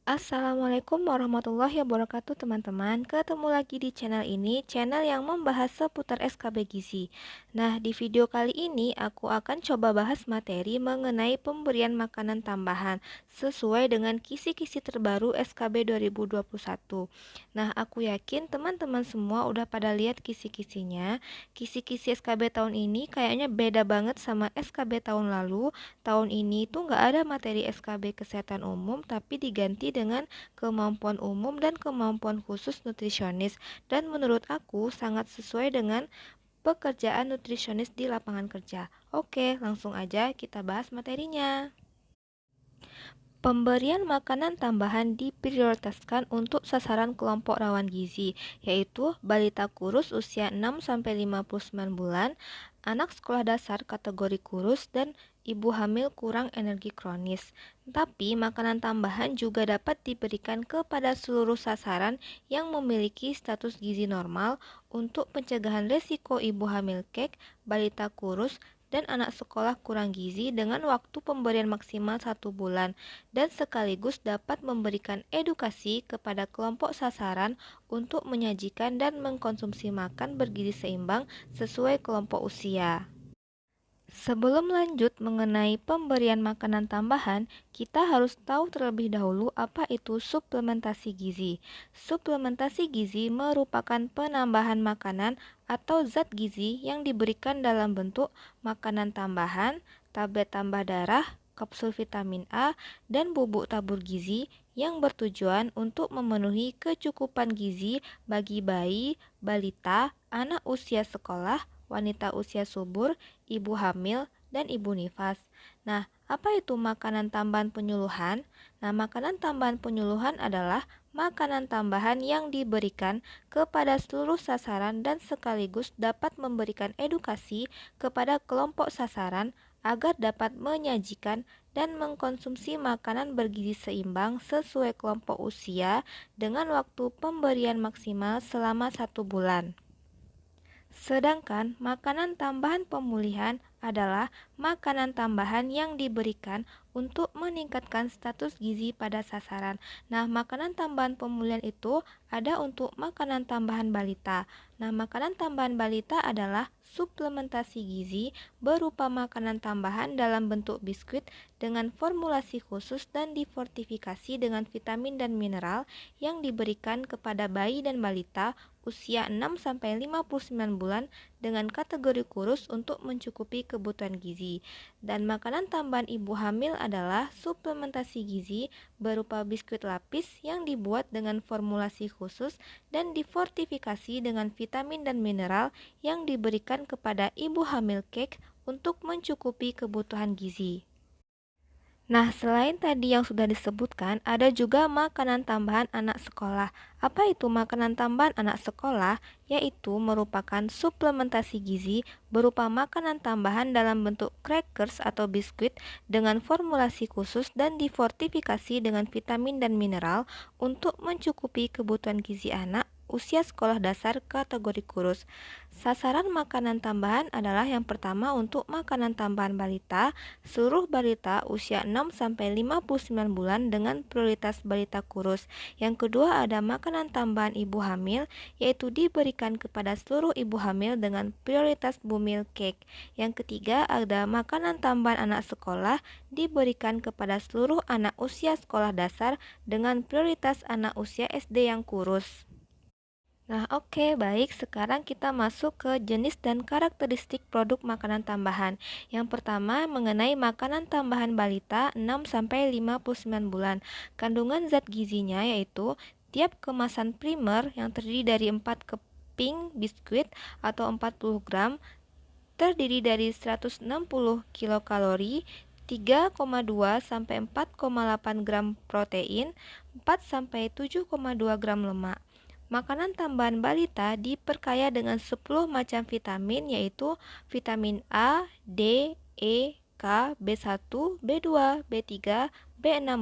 Assalamualaikum warahmatullahi wabarakatuh teman-teman. Ketemu lagi di channel ini, channel yang membahas seputar SKB Gizi. Nah, di video kali ini aku akan coba bahas materi mengenai pemberian makanan tambahan sesuai dengan kisi-kisi terbaru SKB 2021. Nah, aku yakin teman-teman semua udah pada lihat kisi-kisinya. Kisi-kisi SKB tahun ini kayaknya beda banget sama SKB tahun lalu. Tahun ini tuh nggak ada materi SKB kesehatan umum, tapi diganti dengan kemampuan umum dan kemampuan khusus nutrisionis. Dan menurut aku sangat sesuai dengan pekerjaan nutrisionis di lapangan kerja. Oke, langsung aja kita bahas materinya. Pemberian makanan tambahan diprioritaskan untuk sasaran kelompok rawan gizi, yaitu balita kurus usia 6-59 bulan, anak sekolah dasar kategori kurus, dan ibu hamil kurang energi kronis. Tapi makanan tambahan juga dapat diberikan kepada seluruh sasaran yang memiliki status gizi normal untuk pencegahan risiko ibu hamil kek, balita kurus, dan anak sekolah kurang gizi dengan waktu pemberian maksimal 1 bulan dan sekaligus dapat memberikan edukasi kepada kelompok sasaran untuk menyajikan dan mengkonsumsi makan bergizi seimbang sesuai kelompok usia. Sebelum lanjut mengenai pemberian makanan tambahan, kita harus tahu terlebih dahulu apa itu suplementasi gizi. Suplementasi gizi merupakan penambahan makanan atau zat gizi yang diberikan dalam bentuk makanan tambahan, tablet tambah darah, kapsul vitamin A, dan bubuk tabur gizi yang bertujuan untuk memenuhi kecukupan gizi bagi bayi, balita, anak usia sekolah, wanita usia subur, ibu hamil, dan ibu nifas. Nah, apa itu makanan tambahan penyuluhan? Nah, makanan tambahan penyuluhan adalah makanan tambahan yang diberikan kepada seluruh sasaran dan sekaligus dapat memberikan edukasi kepada kelompok sasaran agar dapat menyajikan dan mengkonsumsi makanan bergizi seimbang sesuai kelompok usia dengan waktu pemberian maksimal selama 1 bulan. Sedangkan makanan tambahan pemulihan adalah makanan tambahan yang diberikan untuk meningkatkan status gizi pada sasaran. Nah, makanan tambahan pemulihan itu ada untuk makanan tambahan balita. Nah, makanan tambahan balita adalah suplementasi gizi berupa makanan tambahan dalam bentuk biskuit dengan formulasi khusus dan difortifikasi dengan vitamin dan mineral yang diberikan kepada bayi dan balita usia 6-59 bulan dengan kategori kurus untuk mencukupi kebutuhan gizi. Dan makanan tambahan ibu hamil adalah suplementasi gizi berupa biskuit lapis yang dibuat dengan formulasi khusus dan difortifikasi dengan vitamin dan mineral yang diberikan kepada ibu hamil kek untuk mencukupi kebutuhan gizi. Nah, selain tadi yang sudah disebutkan, ada juga makanan tambahan anak sekolah. Apa itu makanan tambahan anak sekolah? Yaitu merupakan suplementasi gizi berupa makanan tambahan dalam bentuk crackers atau biskuit dengan formulasi khusus dan difortifikasi dengan vitamin dan mineral untuk mencukupi kebutuhan gizi anak usia sekolah dasar kategori kurus. Sasaran makanan tambahan adalah yang pertama untuk makanan tambahan balita, seluruh balita usia 6-59 bulan dengan prioritas balita kurus. Yang kedua ada makanan tambahan ibu hamil, yaitu diberikan kepada seluruh ibu hamil dengan prioritas bumil cake. Yang ketiga ada makanan tambahan anak sekolah, diberikan kepada seluruh anak usia sekolah dasar dengan prioritas anak usia SD yang kurus. Nah, oke, baik. Sekarang kita masuk ke jenis dan karakteristik produk makanan tambahan. Yang pertama, mengenai makanan tambahan balita 6-59 bulan. Kandungan zat gizinya yaitu tiap kemasan primer yang terdiri dari 4 keping biskuit atau 40 gram terdiri dari 160 kilokalori, 3,2 sampai 4,8 gram protein, 4 sampai 7,2 gram lemak. Makanan tambahan balita diperkaya dengan 10 macam vitamin yaitu vitamin A, D, E, K, B1, B2, B3, B6,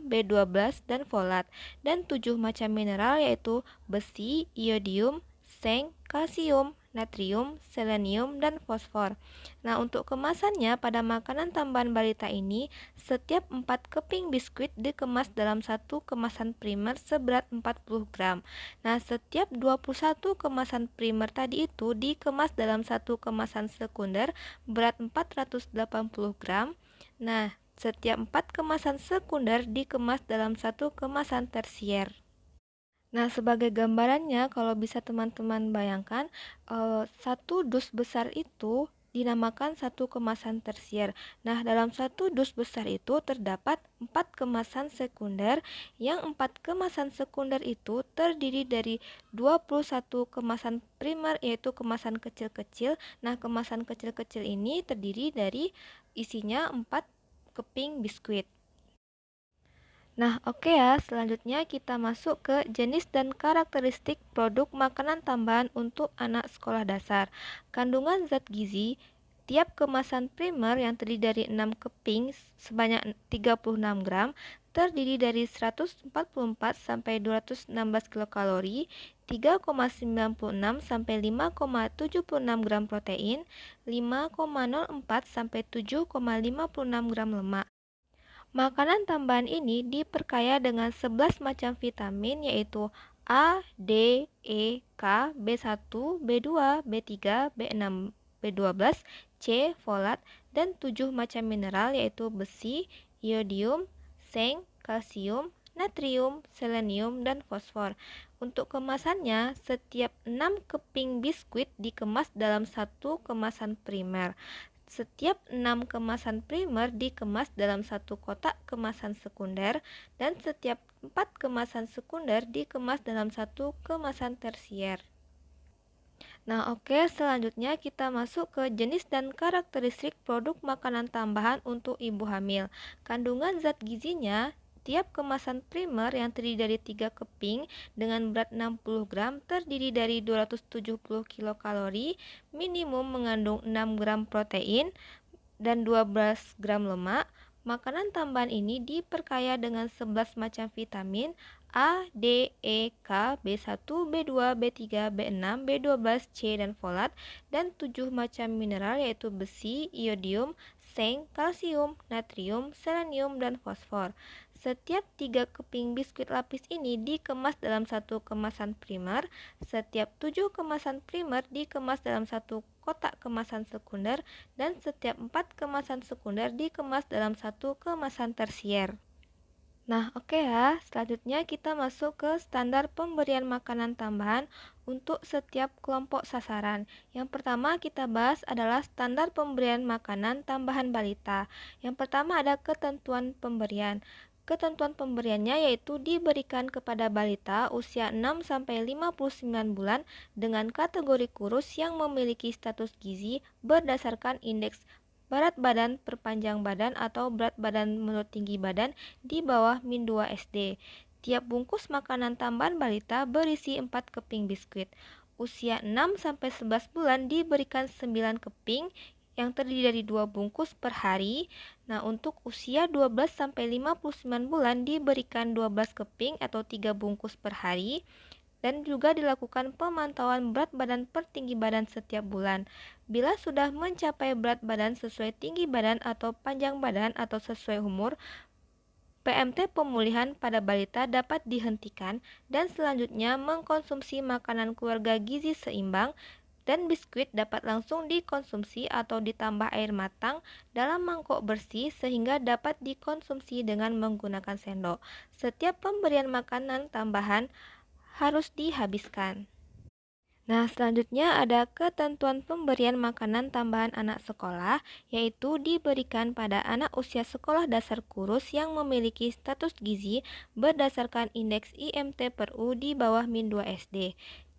B12 dan folat dan 7 macam mineral yaitu besi, iodium, seng, kalsium, natrium, selenium, dan fosfor. Nah, untuk kemasannya pada makanan tambahan balita ini, setiap 4 keping biskuit dikemas dalam satu kemasan primer seberat 40 gram. Nah, setiap 21 kemasan primer tadi itu dikemas dalam satu kemasan sekunder berat 480 gram. Nah, setiap 4 kemasan sekunder dikemas dalam satu kemasan tersier. Nah, sebagai gambarannya, kalau bisa teman-teman bayangkan, satu dus besar itu dinamakan satu kemasan tersier. Nah, dalam satu dus besar itu terdapat 4 kemasan sekunder, yang 4 kemasan sekunder itu terdiri dari 21 kemasan primer, yaitu kemasan kecil-kecil. Nah, kemasan kecil-kecil ini terdiri dari isinya 4 keping biskuit. Nah, oke ya, selanjutnya kita masuk ke jenis dan karakteristik produk makanan tambahan untuk anak sekolah dasar. Kandungan zat gizi, tiap kemasan primer yang terdiri dari 6 keping sebanyak 36 gram, terdiri dari 144 sampai 216 kilokalori, 3,96 sampai 5,76 gram protein, 5,04 sampai 7,56 gram lemak. Makanan tambahan ini diperkaya dengan 11 macam vitamin, yaitu A, D, E, K, B1, B2, B3, B6, B12, C, folat, dan 7 macam mineral, yaitu besi, iodium, seng, kalsium, natrium, selenium, dan fosfor. Untuk kemasannya, setiap 6 keping biskuit dikemas dalam satu kemasan primer. Setiap 6 kemasan primer dikemas dalam satu kotak kemasan sekunder, dan setiap 4 kemasan sekunder dikemas dalam satu kemasan tersier. Nah, oke, selanjutnya kita masuk ke jenis dan karakteristik produk makanan tambahan untuk ibu hamil. Kandungan zat gizinya, tiap kemasan primer yang terdiri dari 3 keping dengan berat 60 gram terdiri dari 270 kilokalori, minimum mengandung 6 gram protein dan 12 gram lemak. Makanan tambahan ini diperkaya dengan 11 macam vitamin A, D, E, K, B1, B2, B3, B6, B12, C, dan folat, dan 7 macam mineral, yaitu besi, iodium, seng, kalsium, natrium, selenium, dan fosfor. Setiap 3 keping biskuit lapis ini dikemas dalam satu kemasan primer. Setiap 7 kemasan primer dikemas dalam satu kotak kemasan sekunder, dan setiap 4 kemasan sekunder dikemas dalam satu kemasan tersier. Nah, oke ya. Selanjutnya kita masuk ke standar pemberian makanan tambahan untuk setiap kelompok sasaran. Yang pertama kita bahas adalah standar pemberian makanan tambahan balita. Yang pertama ada ketentuan pemberian. Ketentuan pemberiannya yaitu diberikan kepada balita usia 6-59 bulan dengan kategori kurus yang memiliki status gizi berdasarkan indeks berat badan per panjang badan atau berat badan menurut tinggi badan di bawah min 2 SD. Tiap bungkus makanan tambahan balita berisi 4 keping biskuit. Usia 6-11 bulan diberikan 9 keping yang terdiri dari 2 bungkus per hari. Nah, untuk usia 12-59 bulan diberikan 12 keping atau 3 bungkus per hari. Dan juga dilakukan pemantauan berat badan per tinggi badan setiap bulan. Bila sudah mencapai berat badan sesuai tinggi badan atau panjang badan atau sesuai umur, PMT pemulihan pada balita dapat dihentikan dan selanjutnya mengkonsumsi makanan keluarga gizi seimbang, dan biskuit dapat langsung dikonsumsi atau ditambah air matang dalam mangkok bersih sehingga dapat dikonsumsi dengan menggunakan sendok. Setiap pemberian makanan tambahan harus dihabiskan. Nah, selanjutnya ada ketentuan pemberian makanan tambahan anak sekolah, yaitu diberikan pada anak usia sekolah dasar kurus yang memiliki status gizi berdasarkan indeks IMT/U di bawah min 2 SD.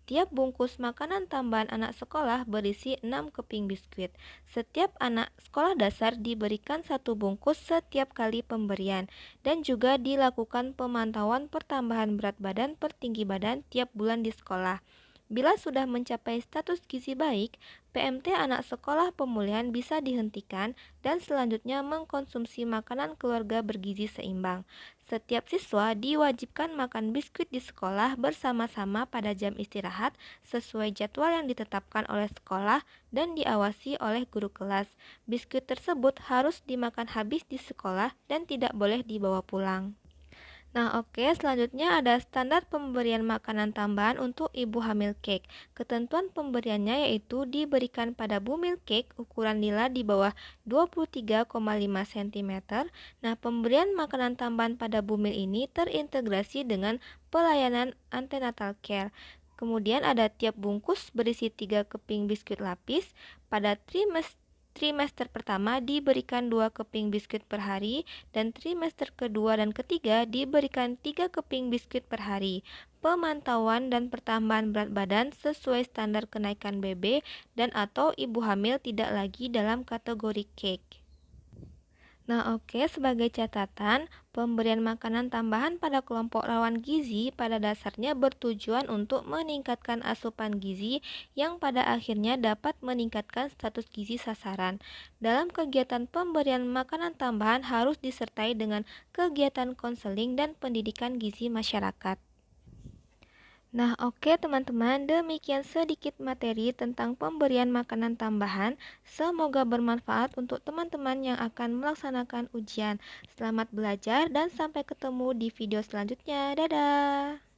Tiap bungkus makanan tambahan anak sekolah berisi 6 keping biskuit. Setiap anak sekolah dasar diberikan 1 bungkus setiap kali pemberian, dan juga dilakukan pemantauan pertambahan berat badan per tinggi badan tiap bulan di sekolah. Bila sudah mencapai status gizi baik, PMT anak sekolah pemulihan bisa dihentikan dan selanjutnya mengkonsumsi makanan keluarga bergizi seimbang. Setiap siswa diwajibkan makan biskuit di sekolah bersama-sama pada jam istirahat sesuai jadwal yang ditetapkan oleh sekolah dan diawasi oleh guru kelas. Biskuit tersebut harus dimakan habis di sekolah dan tidak boleh dibawa pulang. Nah, oke, selanjutnya ada standar pemberian makanan tambahan untuk ibu hamil cake. Ketentuan pemberiannya yaitu diberikan pada bumil cake ukuran nila di bawah 23,5 cm. Nah, pemberian makanan tambahan pada bumil ini terintegrasi dengan pelayanan antenatal care. Kemudian ada tiap bungkus berisi 3 keping biskuit lapis. Pada trimester pertama diberikan 2 keping biskuit per hari dan trimester kedua dan ketiga diberikan 3 keping biskuit per hari. Pemantauan dan pertambahan berat badan sesuai standar kenaikan BB dan atau ibu hamil tidak lagi dalam kategori cake. Nah, oke, sebagai catatan, pemberian makanan tambahan pada kelompok rawan gizi pada dasarnya bertujuan untuk meningkatkan asupan gizi yang pada akhirnya dapat meningkatkan status gizi sasaran. Dalam kegiatan pemberian makanan tambahan harus disertai dengan kegiatan konseling dan pendidikan gizi masyarakat. Nah, oke teman-teman, demikian sedikit materi tentang pemberian makanan tambahan. Semoga bermanfaat untuk teman-teman yang akan melaksanakan ujian. Selamat belajar dan sampai ketemu di video selanjutnya. Dadah!